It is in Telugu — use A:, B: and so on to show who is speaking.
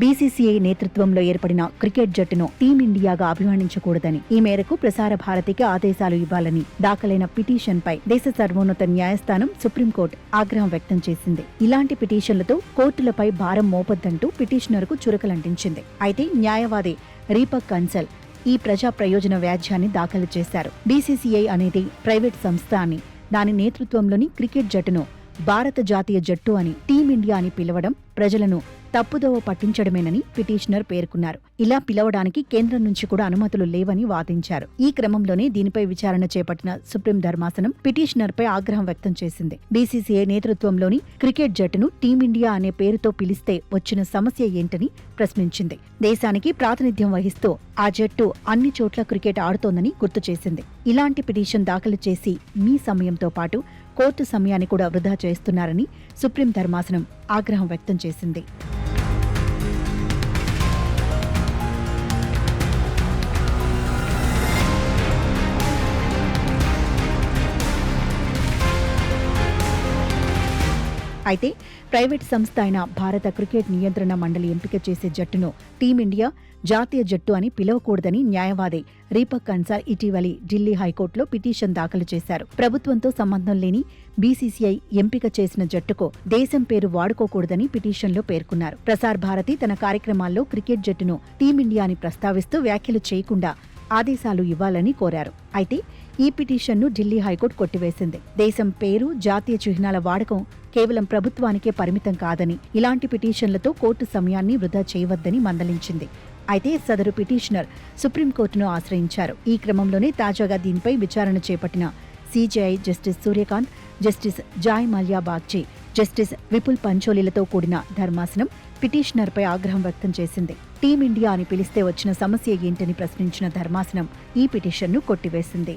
A: బీసీసీఐ నేతృత్వంలో ఏర్పడిన క్రికెట్ జట్టును టీమిండియాగా అభివర్ణించకూడదని, ఈ మేరకు ప్రసార భారతికి ఆదేశాలు ఇవ్వాలని దాఖలైన పిటిషన్పై దేశ సర్వోన్నత న్యాయస్థానం సుప్రీంకోర్టు ఆగ్రహం వ్యక్తం చేసింది. ఇలాంటి పిటిషన్లతో కోర్టులపై భారం మోపొద్దంటూ పిటిషనర్కు చురకలంటించింది. అయితే న్యాయవాది రీపక్ కన్సల్ ఈ ప్రజా ప్రయోజన వ్యాజ్యాన్ని దాఖలు చేశారు. బీసీసీఐ అనేది ప్రైవేట్ సంస్థ అని, దాని నేతృత్వంలోని క్రికెట్ జట్టును భారత జాతీయ జట్టు అని, టీమిండియా అని పిలవడం ప్రజలను తప్పుదోవ పట్టించడమేనని పిటిషనర్ పేర్కొన్నారు. ఇలా పిలవడానికి కేంద్రం నుంచి కూడా అనుమతులు లేవని వాదించారు. ఈ క్రమంలోనే దీనిపై విచారణ చేపట్టిన సుప్రీం ధర్మాసనం పిటిషనర్పై ఆగ్రహం వ్యక్తం చేసింది. బీసీసీఐ నేతృత్వంలోని క్రికెట్ జట్టును టీమిండియా అనే పేరుతో పిలిస్తే వచ్చిన సమస్య ఏంటని ప్రశ్నించింది. దేశానికి ప్రాతినిధ్యం వహిస్తూ ఆ జట్టు అన్ని చోట్ల క్రికెట్ ఆడుతోందని గుర్తు చేసింది. ఇలాంటి పిటిషన్ దాఖలు చేసి మీ సమయంతో పాటు కోర్టు సమయాన్ని కూడా వృధా చేస్తున్నారని సుప్రీం ధర్మాసనం ఆగ్రహం వ్యక్తం చేసింది. అయితే ప్రైవేట్ సంస్థ అయిన భారత క్రికెట్ నియంత్రణ మండలి ఎంపిక చేసే జట్టును టీమిండియా జాతీయ జట్టు అని పిలవకూడదని న్యాయవాది రీపక్ కన్సాల్ ఇటీవలి ఢిల్లీ హైకోర్టులో పిటిషన్ దాఖలు చేశారు. ప్రభుత్వంతో సంబంధం లేని బీసీసీఐ ఎంపిక చేసిన జట్టుకు దేశం పేరు వాడుకోకూడదని పిటిషన్లో పేర్కొన్నారు. ప్రసార్ భారతి తన కార్యక్రమాల్లో క్రికెట్ జట్టును టీమిండియా అని ప్రస్తావిస్తూ వ్యాఖ్యలు చేయకుండా ఆదేశాలు ఇవ్వాలని కోరారు. అయితే ఈ పిటిషన్ను ఢిల్లీ హైకోర్టు కొట్టివేసింది. దేశం పేరు, జాతీయ చిహ్నాల వాడకం కేవలం ప్రభుత్వానికే పరిమితం కాదని, ఇలాంటి పిటిషన్లతో కోర్టు సమయాన్ని వృధా చేయవద్దని మందలించింది. అయితే సదరు పిటిషనర్ సుప్రీంకోర్టును ఆశ్రయించారు. ఈ క్రమంలోనే తాజాగా దీనిపై విచారణ చేపట్టిన CJI justice Suryakant, justice Joymalya Bagchi, justice Vipul పంచోలీలతో కూడిన ధర్మాసనం పిటిషనర్పై ఆగ్రహం వ్యక్తం చేసింది. టీమిండియా అని పిలిస్తే వచ్చిన సమస్య ఏంటని ప్రశ్నించిన ధర్మాసనం ఈ పిటిషన్ను కొట్టివేసింది.